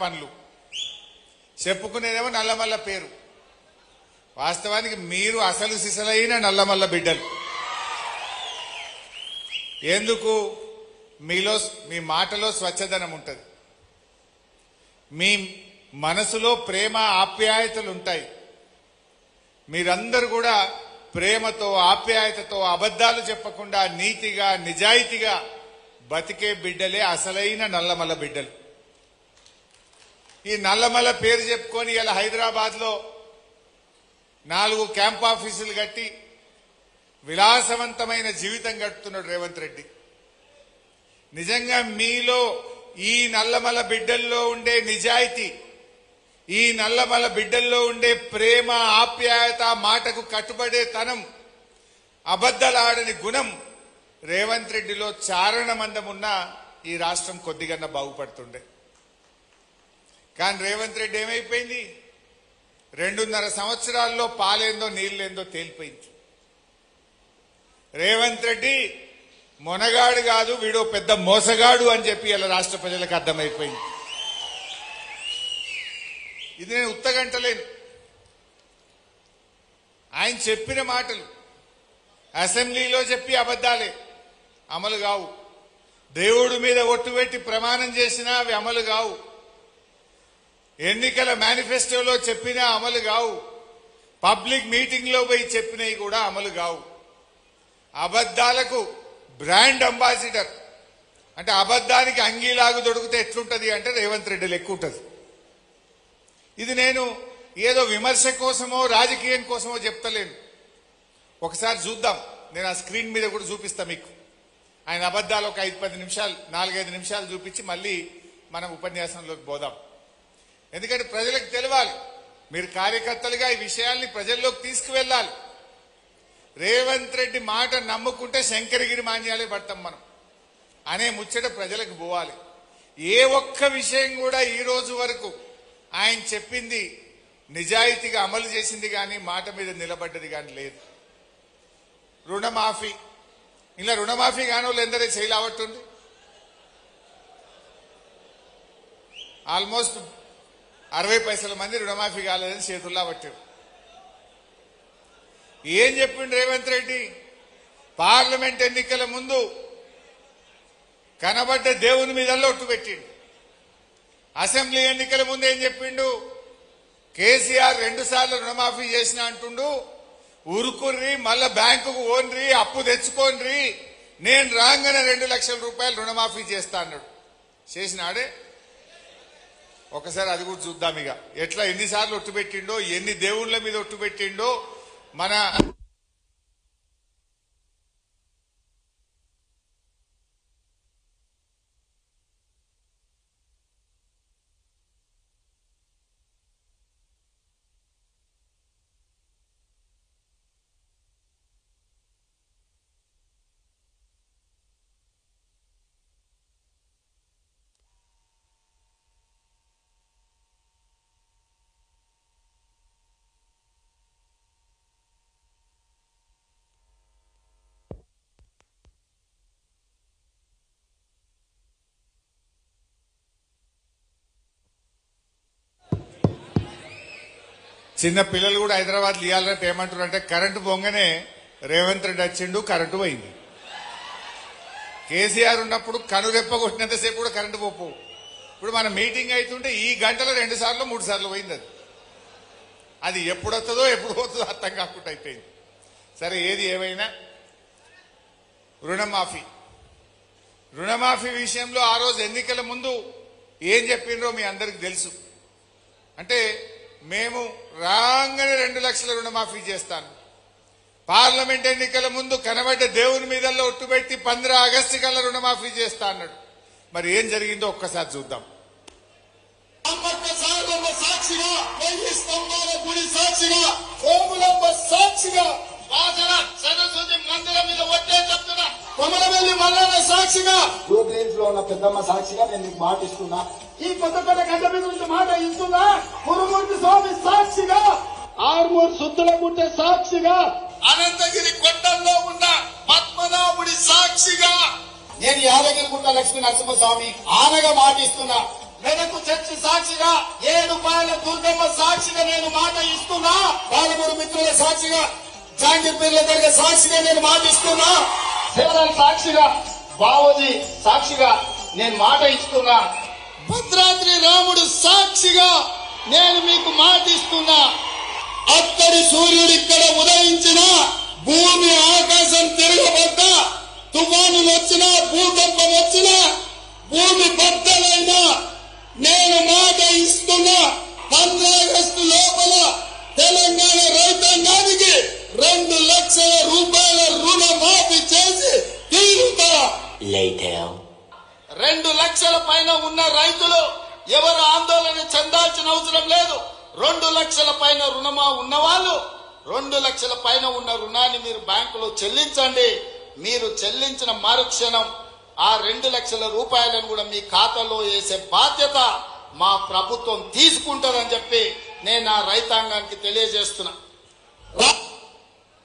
పనులు చెప్పుకునేదేమో నల్లమల్ల పేరు. వాస్తవానికి మీరు అసలు సిసలైన నల్లమల్ల బిడ్డలు. ఎందుకు? మీ మాటలో స్వచ్ఛదనం ఉంటుంది, మీ మనసులో ప్రేమ ఆప్యాయతలు ఉంటాయి. మీరందరూ కూడా ప్రేమతో ఆప్యాయతతో అబద్ధాలు చెప్పకుండా నీతిగా నిజాయితీగా బతికే బిడ్డలే అసలైన నల్లమల్ల బిడ్డలు. ఈ నల్లమల్ల పేరు చెప్పుకొని ఇలా హైదరాబాద్ లో 4 క్యాంప్ ఆఫీసులు కట్టి విలాసవంతమైన జీవితం గడుపుతున్నాడు రేవంత్ రెడ్డి. నిజంగా మీలో ఈ నల్లమల్ల బిడ్డల్లో ఉండే నిజాయితీ, ఈ నల్లమల్ల బిడ్డల్లో ఉండే ప్రేమ ఆప్యాయత, మాటకు కట్టుబడే తనం, అబద్ధాలాడని గుణం రేవంత్ రెడ్డిలో చారణమందం ఉన్నా ఈ రాష్ట్రం కొద్దిగా బాగుపడుతుండే. కానీ రేవంత్ రెడ్డి ఏమైపోయింది? 2.5 సంవత్సరాల్లో పాలేందో నీళ్ళేందో తేలిపోయింది. రేవంత్ రెడ్డి మొనగాడు కాదు, వీడో పెద్ద మోసగాడు అని చెప్పి ఇలా రాష్ట్ర ప్రజలకు అర్థమైపోయింది. ఇది నేను ఉత్తగంటలేను. ఆయన చెప్పిన మాటలు అసెంబ్లీలో చెప్పి అబద్ధాలే, అమలు కావు. దేవుడి మీద ఒట్టు పెట్టి ప్రమాణం చేసినా అవి అమలు కావు. ఎన్నికల మేనిఫెస్టోలో చెప్పినా అమలు కావు. పబ్లిక్ మీటింగ్ లో పోయి చెప్పినవి కూడా అమలు కావు. అబద్ధాలకు బ్రాండ్ అంబాసిడర్ అంటే అబద్ధానికి అంగీలాగు దొరికితే ఎట్లుంటది అంటే రేవంత్ రెడ్డి లెక్క ఉంటుంది. ఇది నేను ఏదో విమర్శ కోసమో రాజకీయం కోసమో చెప్తలేను. ఒకసారి చూద్దాం, నేను ఆ స్క్రీన్ మీద కూడా చూపిస్తా మీకు. ఆయన అబద్ధాలు ఒక 5-10 నిమిషాలు 4-5 నిమిషాలు చూపించి మళ్ళీ మనం ఉపన్యాసంలోకి పోదాం. ఎందుకంటే ప్రజలకు తెలవాలి, మీరు కార్యకర్తలుగా ఈ విషయాల్ని ప్రజల్లోకి తీసుకువెళ్ళాలి. రేవంత్ రెడ్డి మాట నమ్ముకుంటే శంకరగిరి మాన్యాలే పడతాం మనం అనే ముచ్చట ప్రజలకు పోవాలి. ఏ ఒక్క విషయం కూడా ఈ రోజు వరకు ఆయన చెప్పింది నిజాయితీగా అమలు చేసింది కానీ మాట మీద నిలబడ్డది కానీ లేదు. రుణమాఫీ, ఇలా రుణమాఫీ కాని వాళ్ళు ఎందరే చేయలేవట్టుంది. ఆల్మోస్ట్ 60 పైసల మంది రుణమాఫీ కాలేదని చేతుల్లా పట్టారు. ఏం చెప్పిండు రేవంత్ రెడ్డి? పార్లమెంట్ ఎన్నికల ముందు కనబడ్డ దేవుని మీద ఒట్టు పెట్టిండు. అసెంబ్లీ ఎన్నికల ముందు ఏం చెప్పిండు? కేసీఆర్ 2 సార్లు రుణమాఫీ చేసిన అంటుండు. ఉరుకుర్రి, మళ్ళా బ్యాంకుకు ఓన్రి, అప్పు తెచ్చుకోన్రి, నేను రాగానే 2 లక్షల రూపాయలు రుణమాఫీ చేస్తా అన్నాడు. చేసినాడే? ఒకసారి అది కూడా చూద్దాం. ఇక ఎట్లా ఎన్నిసార్లు ఒట్టు పెట్టిండో, ఎన్ని దేవుళ్ళ మీద ఒట్టు పెట్టిండో. మన చిన్న పిల్లలు కూడా హైదరాబాద్ ఇవ్వాలంటే ఏమంటారు అంటే, కరెంటు పోగానే రేవంత్ రెడ్డి వచ్చిండు, కరెంటు పోయింది. కేసీఆర్ ఉన్నప్పుడు కనురెప్ప కొట్టినంతసేపు కూడా కరెంటు పోపు. ఇప్పుడు మన మీటింగ్ అవుతుంటే ఈ గంటలో 2 సార్లు 3 సార్లు పోయింది. అది ఎప్పుడు వస్తుందో ఎప్పుడు పోతుందో అర్థం కాకుండా అయిపోయింది. సరే, ఏది ఏమైనా రుణమాఫీ విషయంలో ఆ రోజు ఎన్నికల ముందు ఏం చెప్పిండ్రో మీ అందరికి తెలుసు. అంటే మేము రాగానే 2 లక్షల రుణమాఫీ చేస్తాను. పార్లమెంట్ ఎన్నికల ముందు కనబడ్డ దేవుని మీద ఒట్టు పెట్టి 15 ఆగస్టు కల్లా రుణమాఫీ చేస్తా అన్నాడు. మరి ఏం జరిగిందో ఒక్కసారి చూద్దాం. సాక్షిగా, వెయ్యి స్తంభాల గుడి సాక్షిగా, కోములమ్మ సాక్షిగా, సరస్వతి మందిరం మీద వచ్చే చెప్తున్నా, కొమరవెల్లి మల్లన్న సాక్షిగా, జూబ్లీహిల్స్ లో ఉన్న పెద్దమ్మ సాక్షిగా నేను నీకు మాట ఇస్తున్నా. ఈ కొత్తపేట గడ్డ మీద నుంచి మాట ఇస్తున్నా. కురుమూర్తి స్వామి సాక్షిగా, ఆర్మూర్ సుద్దుల గుట్ట సాక్షిగా, అనంతగిరి కొండల్లో ఉన్న పద్మనాభుడి సాక్షిగా నేను యాదగిరిగుట్ట లక్ష్మీ నరసింహస్వామి ఆనగా మాటిస్తున్నా. మెదకు చర్చ చర్చి సాక్షిగా ఏడుపాయల దుర్గమ్మ సాక్షిగా నేను మాట ఇస్తున్నా. పాలమూరు మిత్రుల సాక్షిగా జాంగీర్ పీర్ల దగ్గర సాక్షిగా నేను మాట ఇస్తున్నా. శివరాం సాక్షిగా బావోజీ సాక్షిగా నేను మాట ఇస్తున్నా. భద్రాద్రి రాముడు సాక్షిగా నేను మీకు మాట ఇస్తున్నా. అక్కడి సూర్యుడు ఇక్కడ ఉదయించిన, భూమి ఆకాశం తిరగబడ్డా, తుఫానులు వచ్చినా, భూకంపం వచ్చినా, భూమి బద్దలైనా నేను మాట ఇస్తున్నా. 15 ఆగస్టు లోపల తెలంగాణ రైతాంగానికి 2 లక్షల రూపాయల రుణమాఫీ చేసి తీరుతా. 2 లక్షల పైన ఉన్న రైతులు ఎవరు ఆందోళన చెందాల్సిన అవసరం లేదు. 2 లక్షల పైన రుణమా ఉన్నవాళ్ళు 2 లక్షల పైన ఉన్న రుణాన్ని మీరు బ్యాంకులో చెల్లించండి. మీరు చెల్లించిన మరుక్షణం ఆ 2 లక్షల రూపాయలను కూడా మీ ఖాతాలో వేసే బాధ్యత మా ప్రభుత్వం తీసుకుంటుందని చెప్పి నేను ఆ రైతాంగానికి తెలియజేస్తున్నా.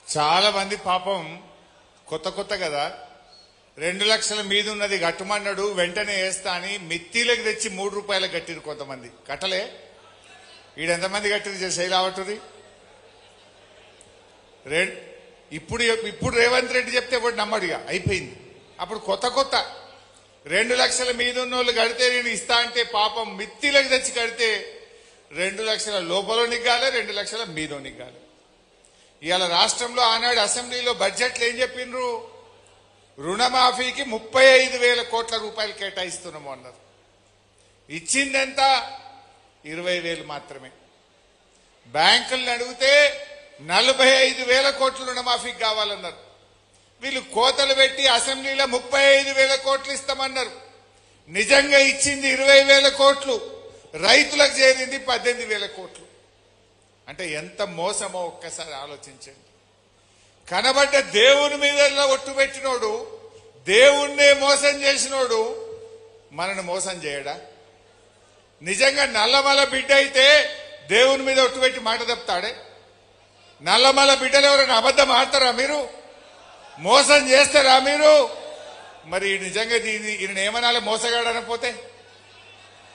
చాలా మంది పాపం కొత్త కదా 2 లక్షల మీద ఉన్నది కట్టమన్నాడు, వెంటనే వేస్తా అని మిత్తిలకు తెచ్చి 3 రూపాయలకు కట్టిరు. కొంతమంది కట్టలే. ఈడెంతమంది కట్టిరు శైలావటుది. ఇప్పుడు రేవంత్ రెడ్డి చెప్తే కూడా నమ్మడుగా అయిపోయింది. అప్పుడు కొత్త 2 లక్షల మీద ఉన్న వాళ్ళు కడితే నేను ఇస్తా అంటే పాపం మిత్తిలకు తెచ్చి కడితే 2 లక్షల లోపల నిగ్గాలి, 2 లక్షల మీద నిగ్గాలి. ఇవాళ రాష్ట్రంలో ఆనాడు అసెంబ్లీలో బడ్జెట్లు ఏం చెప్పిండ్రు? రుణమాఫీకి 35,000 కోట్ల రూపాయలు కేటాయిస్తున్నాము అన్నారు. ఇచ్చిందెంత? 20,000 మాత్రమే. బ్యాంకులను అడిగితే 45,000 కోట్ల రుణమాఫీకి కావాలన్నారు. వీళ్ళు కోతలు పెట్టి అసెంబ్లీలో 35,000 కోట్లు ఇస్తామన్నారు. నిజంగా ఇచ్చింది 20,000 కోట్లు, రైతులకు చేరింది 18,000 కోట్లు. అంటే ఎంత మోసమో ఒక్కసారి ఆలోచించండి. కనబడ్డ దేవుని మీద ఒట్టు పెట్టినోడు, దేవుణ్ణే మోసం చేసినోడు మనను మోసం చేయడా? నిజంగా నల్లమల బిడ్డ అయితే దేవుని మీద ఒట్టు పెట్టి మాట తప్పుతాడే? నల్లమల బిడ్డలు ఎవరైనా అబద్ధం ఆడతారా మీరు? మోసం చేస్తారా మీరు? మరి నిజంగా ఈయన ఏమనాలి? మోసగాడనపోతే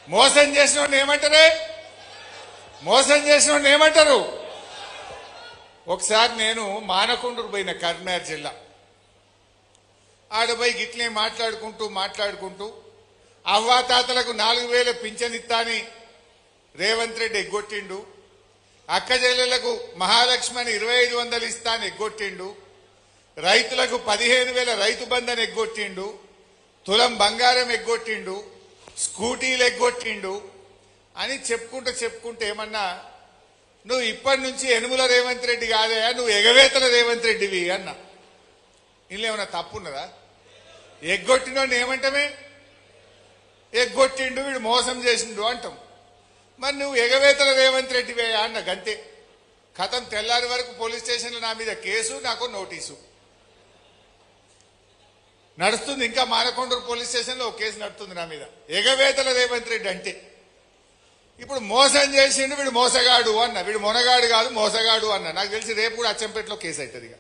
మోసం చేసిన వాడిని ఏమంటారే? మోసం చేసిన వాడిని ఏమంటారు? ఒకసారి నేను మానకొండూరు పోయిన కరీంనగర్ జిల్లా. ఆడపోయి గిట్లే మాట్లాడుకుంటూ అవ్వాతాతలకు 4,000 పింఛన్ ఇస్తాని రేవంత్ రెడ్డి ఎగ్గొట్టిండు. అక్క చెల్లెలకు మహాలక్ష్మి అని 2,500 ఇస్తా అని ఎగ్గొట్టిండు. రైతులకు 15,000 రైతు బంధన్ ఎగ్గొట్టిండు. తులం బంగారం ఎగ్గొట్టిండు. స్కూటీలు ఎగ్గొట్టిండు అని చెప్పుకుంటే ఏమన్నా, నువ్వు ఇప్పటి నుంచి యనుమల రేవంత్ రెడ్డి కాదయా, నువ్వు ఎగవేతల రేవంత్ రెడ్డివి అన్నా. ఇందులో ఏమన్నా తప్పున్నదా? ఎగ్గొట్టినోడిని ఏమంటామే? ఎగ్గొట్టిండు, వీడు మోసం చేసిండు అంటాం. మరి నువ్వు ఎగవేతల రేవంత్ రెడ్డివే అన్న గంతే. కథం తెల్లారి వరకు పోలీస్ స్టేషన్లో నా మీద కేసు, నాకు నోటీసు నడుస్తుంది. ఇంకా మానకొండూరు పోలీస్ స్టేషన్లో ఒక కేసు నడుస్తుంది నా మీద, ఎగవేతల రేవంత్ రెడ్డి అంటే. ఇప్పుడు మోసం చేసిండు, వీడు మోసగాడు అన్న. వీడు మొనగాడు కాదు, మోసగాడు అన్న. నాకు తెలిసి రేపు కూడా అచ్చంపేటలో కేసు అవుతుంది. ఇక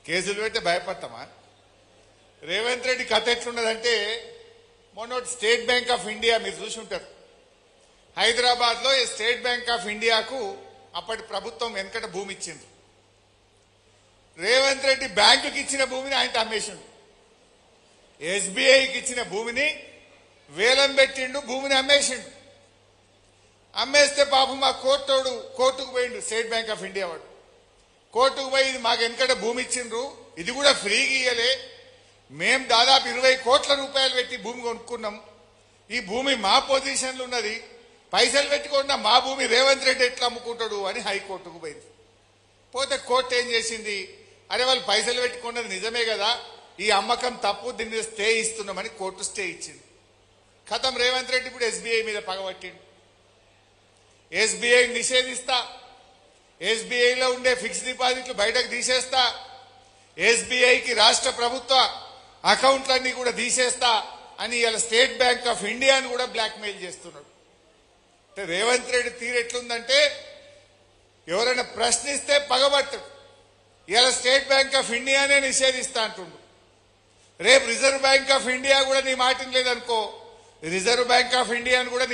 కేసులు పెడితే భయపడతామా? రేవంత్ రెడ్డి కథ ఎట్లున్నదంటే, మొన్న స్టేట్ బ్యాంక్ ఆఫ్ ఇండియా మీరు చూసి ఉంటారు. హైదరాబాద్ లో స్టేట్ బ్యాంక్ ఆఫ్ ఇండియాకు అప్పటి ప్రభుత్వం వెనకట భూమి ఇచ్చింది. రేవంత్ రెడ్డి బ్యాంకుకి ఇచ్చిన భూమిని ఆయన అమ్మేసిండు. ఎస్బీఐకి ఇచ్చిన భూమిని వేలం పెట్టిండు, భూమిని అమ్మేసిండు. అమ్మేస్తే పాపం మా కోర్టుకు పోయిండు. స్టేట్ బ్యాంక్ ఆఫ్ ఇండియా వాడు కోర్టుకు పోయి, ఇది మాకు వెనకట భూమి ఇచ్చిండ్రు, ఇది కూడా ఫ్రీగా ఇయ్యలే, మేం దాదాపు 20 కోట్ల రూపాయలు పెట్టి భూమి కొనుక్కున్నాం, ఈ భూమి మా పొజిషన్లో ఉన్నది, పైసలు పెట్టుకున్న మా భూమి రేవంత్ రెడ్డి ఎట్లా అమ్ముకుంటాడు అని హైకోర్టుకు పోయింది. పోతే కోర్టు ఏం చేసింది? అరే వాళ్ళు పైసలు పెట్టుకున్నది నిజమే కదా, ఈ అమ్మకం తప్పు, దీని మీద స్టే ఇస్తున్నామని కోర్టు స్టే ఇచ్చింది. ఖతం రేవంత్ రెడ్డి ఇప్పుడు ఎస్బీఐ మీద పగబట్టిండు. ఎస్బీఐ నిషేధిస్తా, ఎస్బీఐలో ఉండే ఫిక్స్డ్ డిపాజిట్లు బయటకు తీసేస్తా, ఎస్బీఐకి రాష్ట్ర ప్రభుత్వ అకౌంట్లన్నీ కూడా తీసేస్తా అని ఇలా స్టేట్ బ్యాంక్ ఆఫ్ ఇండియాను కూడా బ్లాక్మెయిల్ చేస్తున్నాడు. రేవంత్ రెడ్డి తీరు ఎట్లుందంటే, ఎవరైనా ప్రశ్నిస్తే పగబట్టడు. ఇలా స్టేట్ బ్యాంక్ ఆఫ్ ఇండియానే నిషేధిస్తా అంటుండు. రేపు రిజర్వ్ బ్యాంక్ ఆఫ్ ఇండియా కూడా నీ మాట లేదనుకో, రిజర్వ్ బ్యాంక్ ఆఫ్ ఇండియాను కూడా